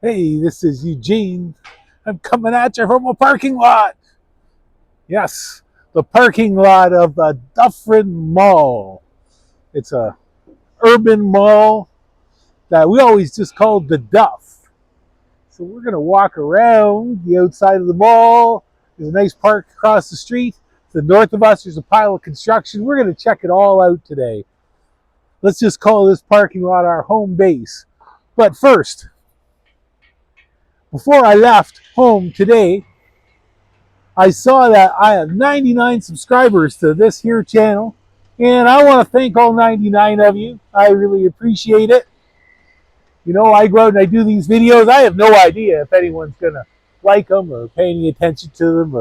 Hey, this is Eugene. I'm coming at you from a parking lot. Yes, the parking lot of the Dufferin Mall. It's a urban mall that we always just called the Duff. So we're going to walk around the outside of the mall. There's a nice park across the street. To the north of us, there's a pile of construction. We're going to check it all out today. Let's just call this parking lot our home base. But first, before I left home today, I saw that I have 99 subscribers to this here channel, and I want to thank all 99 of you. I really appreciate it. You know, I go out and I do these videos. I have no idea if anyone's going to like them or pay any attention to them,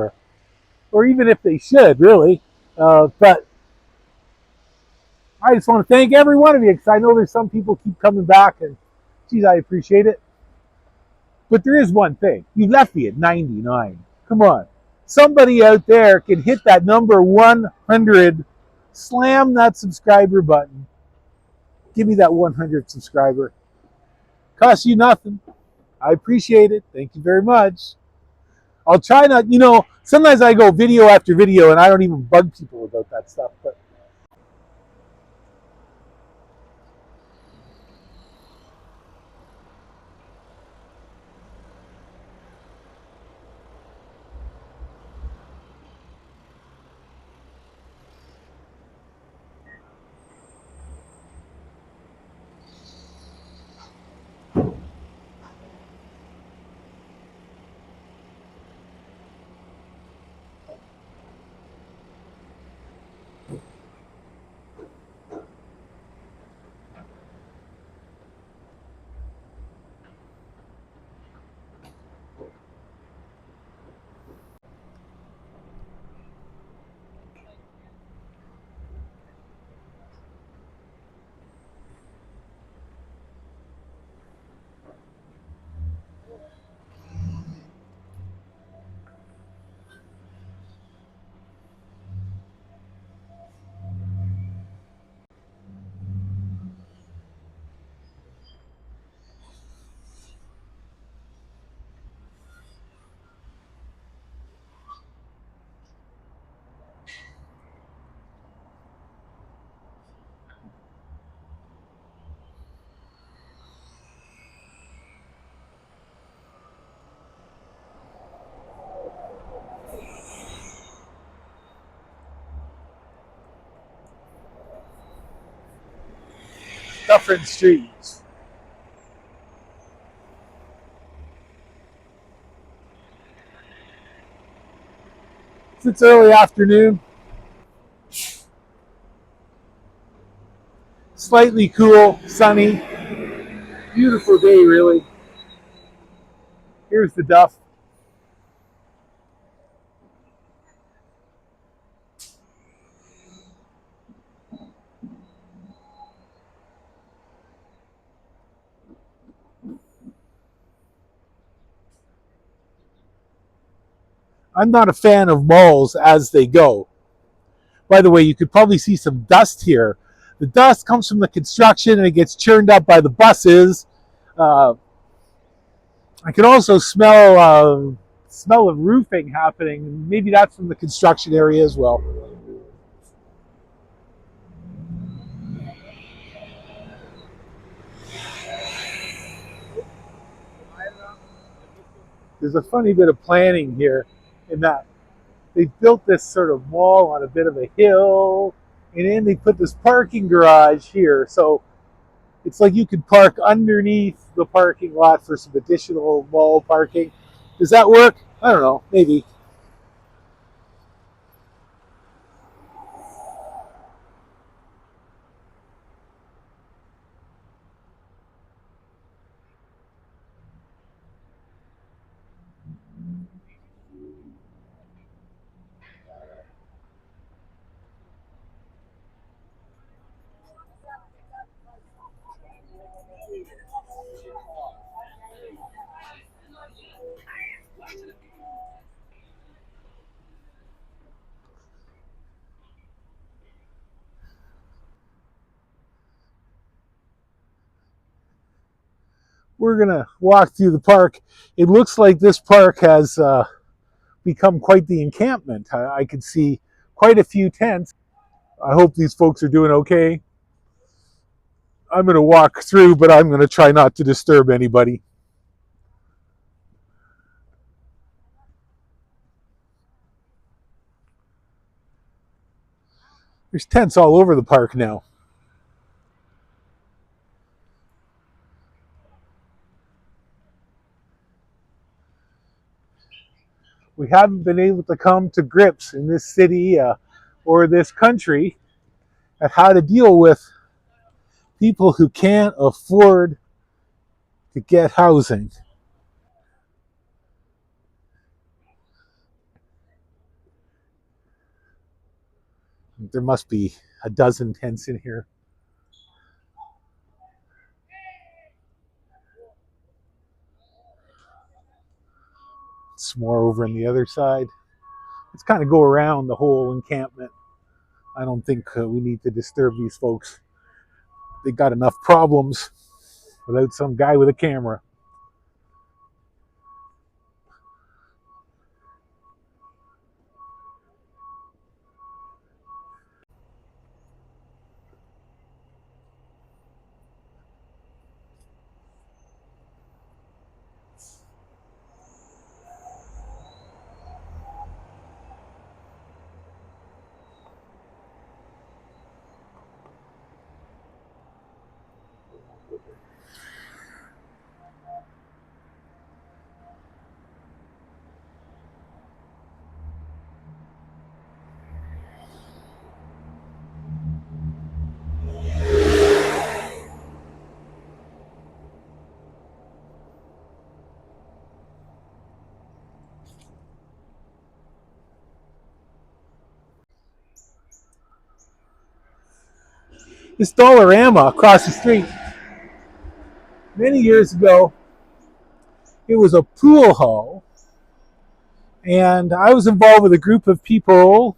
or even if they should, really. But I just want to thank every one of you, because I know there's some people keep coming back, and geez, I appreciate it. But there is one thing. You left me at 99. Come on. Somebody out there can hit that number 100, slam that subscriber button. Give me that 100 subscriber. Costs you nothing. I appreciate it. Thank you very much. I'll try not, sometimes I go video after video and I don't even bug people about that stuff, but Dufferin Streets. It's early afternoon. Slightly cool, sunny. Beautiful day, really. Here's the Duff. I'm not a fan of malls as they go. By the way, you could probably see some dust here. The dust comes from the construction and it gets churned up by the buses. Uh, I can also smell of roofing happening. Maybe that's from the construction area as well. There's a funny bit of planning here in that they built this sort of mall on a bit of a hill, and then they put this parking garage here. So it's like you could park underneath the parking lot for some additional mall parking. Does that work? I don't know. Maybe. we're going to walk through the park. It looks like this park has become quite the encampment. I could see quite a few tents. I hope these folks are doing okay. I'm going to walk through, but I'm going to try not to disturb anybody. There's tents all over the park now. We haven't been able to come to grips in this city or this country at how to deal with people who can't afford to get housing. There must be a dozen tents in here. Some more over on the other side. Let's kind of go around the whole encampment. I don't think we need to disturb these folks. They got enough problems without some guy with a camera. This Dollarama across the street, many years ago, it was a pool hall, and I was involved with a group of people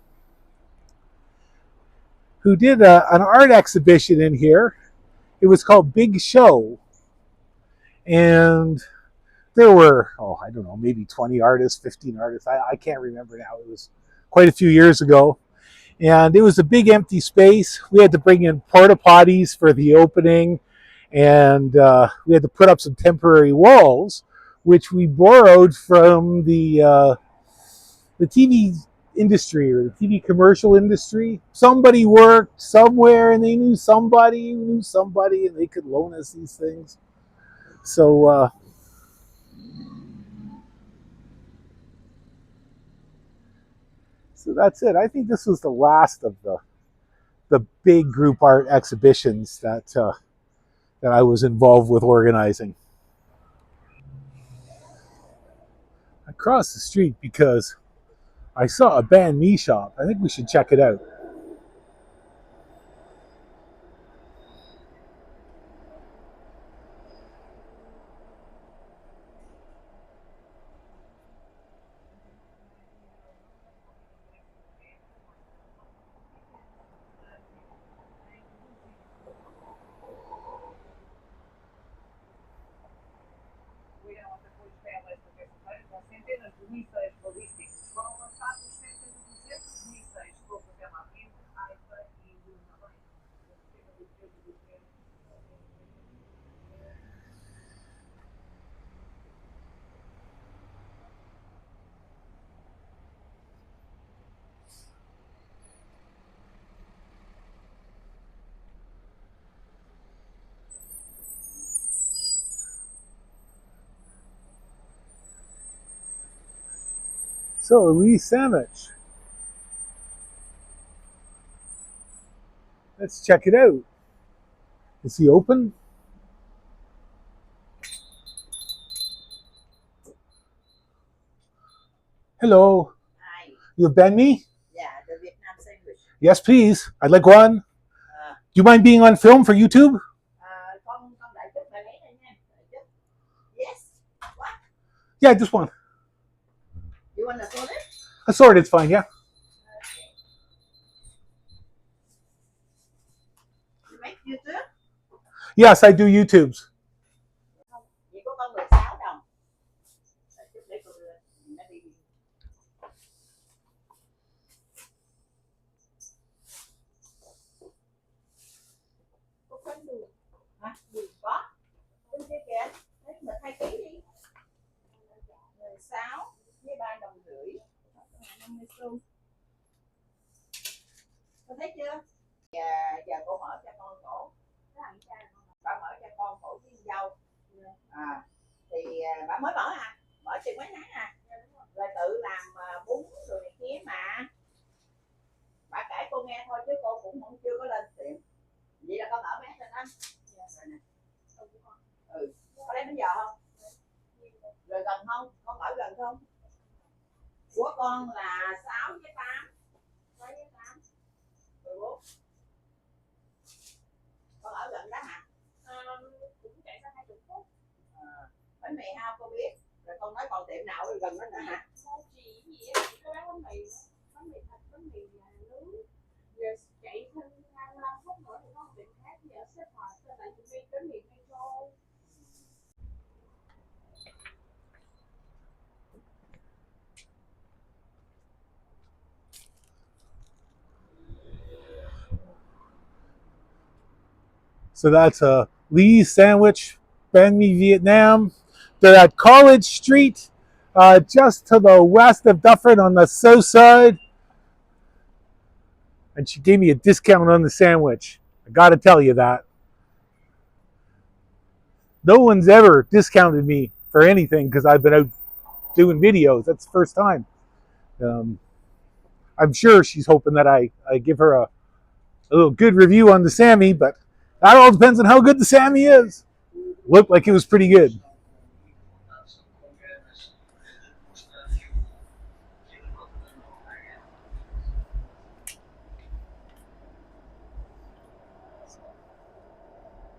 who did an art exhibition in here. It was called Big Show, and there were, I don't know, maybe 20 artists, 15 artists. I can't remember now. It was quite a few years ago. And it was a big empty space. We had to bring in porta potties for the opening, and we had to put up some temporary walls, which we borrowed from the TV industry or the TV commercial industry. Somebody worked somewhere, and they knew somebody who knew somebody, and they could loan us these things. So that's it. I think this was the last of the big group art exhibitions that I was involved with organizing. I crossed the street because I saw a banh mi shop. I think we should check it out. So, Lee sandwich. Let's check it out. Is he open? Hello. Hi. You have banh mi? Yeah, the Vietnam sandwich. Yes, please. I'd like one. Do you mind being on film for YouTube? Con đợi chút bà lấy này nha. Đợi chút. Yes. What? Yeah, just one. You want assorted? Assorted's fine, yeah. Okay. You make YouTube? Yes, I do YouTubes. Không. Việt Có quên đường hả? Đường có bên kia kìa, lấy mực 2 kg đi. 16 với 3,5 đồng, 50 xu. Con thấy chưa? Giờ cô mở cho con cổ. Bà mở cho con cổ với dâu. Thì bà mới mở à? Mở chừng mấy tháng à? Rồi tự làm bún rồi này kia mà. Bà kể cô nghe thôi chứ cô cũng không chưa có lên tiệm. Vậy là con mở mét lên đó. Có lấy bánh giò không? Rồi gần không? Con ở gần không? Của con là 6 với 8. 6 với 8. 14. Con ở gần đó hả? Cũng chạy ra 20 phút. Bánh mì hao cô biết. Rồi con nói còn tiệm nào ở gần đó nữa hả? Không gì á, chỉ có bán bánh mì. Bánh mì thịt, bánh mì nướng. Rồi chạy thêm 25 phút nữa thì có một tiệm khác thì ở xếp hòa tên là chuẩn bị bánh mì metro. So that's a Lee's Sandwich, Banh Mi Vietnam. They're at College Street, just to the west of Dufferin on the south side. And she gave me a discount on the sandwich. I gotta tell you that. No one's ever discounted me for anything because I've been out doing videos. That's the first time. I'm sure she's hoping that I give her a little good review on the Sammy, but that all depends on how good the Sammy is. Looked like it was pretty good.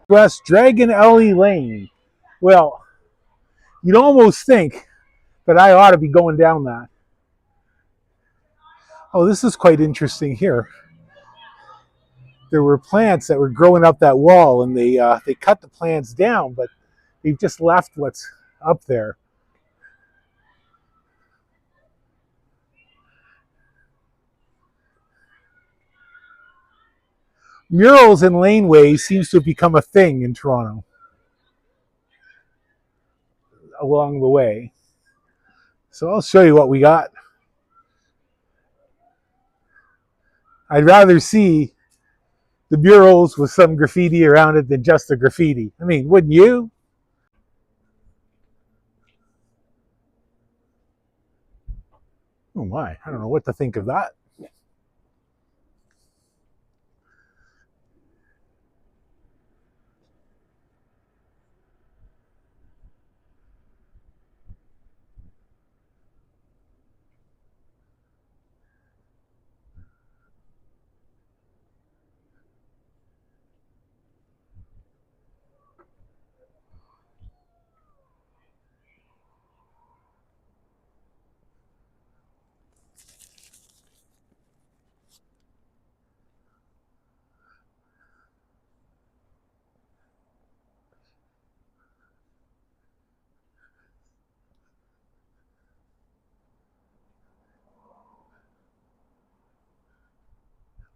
West Dragon Alley Lane. Well, you'd almost think that I ought to be going down that. Oh, this is quite interesting here. There were plants that were growing up that wall, and they cut the plants down, but they've just left what's up there. Murals and laneways seems to have become a thing in Toronto along the way. So I'll show you what we got. I'd rather see the murals with some graffiti around it than just the graffiti. I mean, wouldn't you? Oh my, I don't know what to think of that.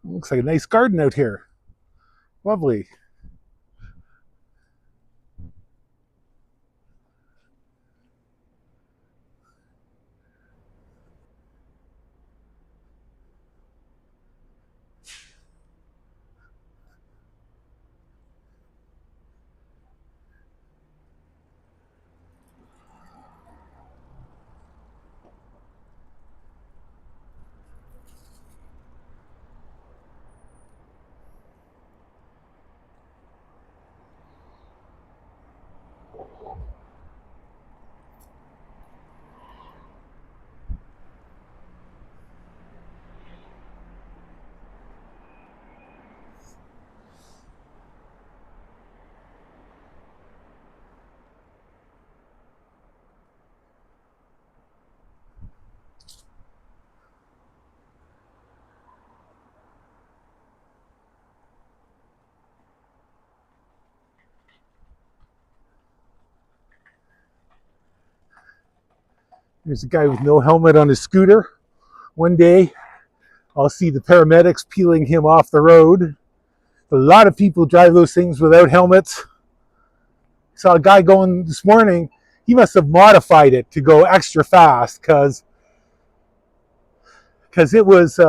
Looks like a nice garden out here. Lovely. There's a guy with no helmet on his scooter. One day, I'll see the paramedics peeling him off the road. A lot of people drive those things without helmets. Saw a guy going this morning. He must have modified it to go extra fast because it was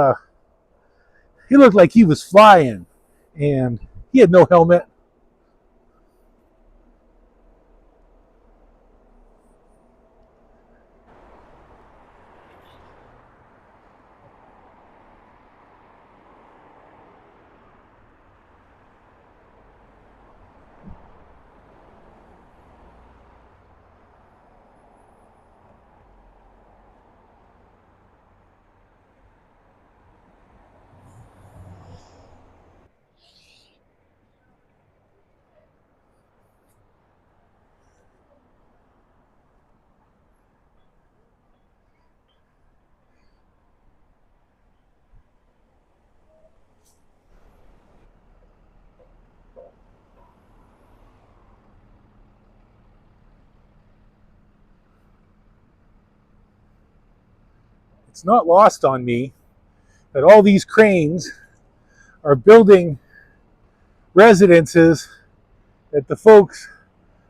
he looked like he was flying, and he had no helmet. It's not lost on me that all these cranes are building residences that the folks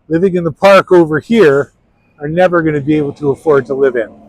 living in the park over here are never going to be able to afford to live in.